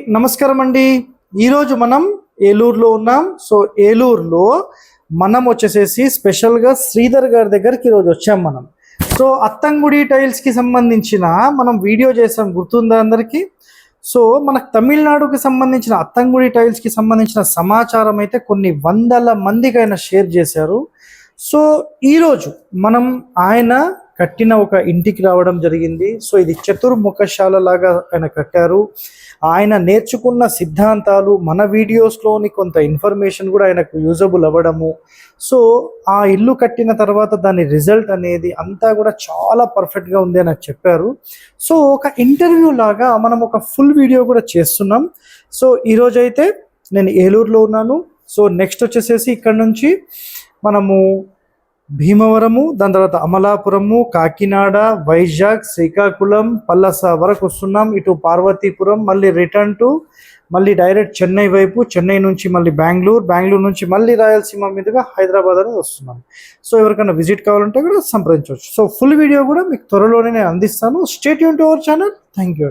నమస్కారం అండి. ఈరోజు మనం ఏలూరులో ఉన్నాం. సో ఏలూరులో మనం వచ్చేసేసి స్పెషల్గా శ్రీధర్ గారి దగ్గరికి ఈరోజు వచ్చాం మనం. సో అత్తంగుడి టైల్స్కి సంబంధించిన మనం వీడియో చేసాం, గుర్తుందా అందరికీ? సో మనకు తమిళనాడుకి సంబంధించిన అత్తంగుడి టైల్స్కి సంబంధించిన సమాచారం అయితే కొన్ని వందల మందికి ఆయన షేర్ చేశారు. సో ఈరోజు మనం ఆయన కట్టిన ఒక ఇంటికి రావడం జరిగింది. సో ఇది చతుర్ముఖశాల లాగా ఆయన కట్టారు. ఆయన నేర్చుకున్న సిద్ధాంతాలు మన వీడియోస్లోని కొంత ఇన్ఫర్మేషన్ కూడా ఆయనకు యూజబుల్ అవ్వడము. సో ఆ ఇల్లు కట్టిన తర్వాత దాని రిజల్ట్ అనేది అంతా కూడా చాలా పర్ఫెక్ట్గా ఉంది అని చెప్పారు. సో ఒక ఇంటర్వ్యూ లాగా మనం ఒక ఫుల్ వీడియో కూడా చేస్తున్నాం. సో ఈరోజైతే నేను ఏలూరులో ఉన్నాను. సో నెక్స్ట్ వచ్చేసేసి ఇక్కడ నుంచి మనము భీమవరము, దాని తర్వాత అమలాపురము, కాకినాడ, వైజాగ్, శ్రీకాకుళం, పల్లస వరకు వస్తున్నాం. ఇటు పార్వతీపురం, మళ్ళీ రిటర్న్ టు మళ్ళీ డైరెక్ట్ చెన్నై వైపు, చెన్నై నుంచి మళ్ళీ బెంగళూరు నుంచి మళ్ళీ రాయలసీమ మీదుగా హైదరాబాద్ అనేది వస్తున్నాం. సో ఎవరికైనా విజిట్ కావాలంటే కూడా సంప్రదించవచ్చు. సో ఫుల్ వీడియో కూడా మీకు త్వరలోనే నేను అందిస్తాను. Stay tune to our channel. Thank you.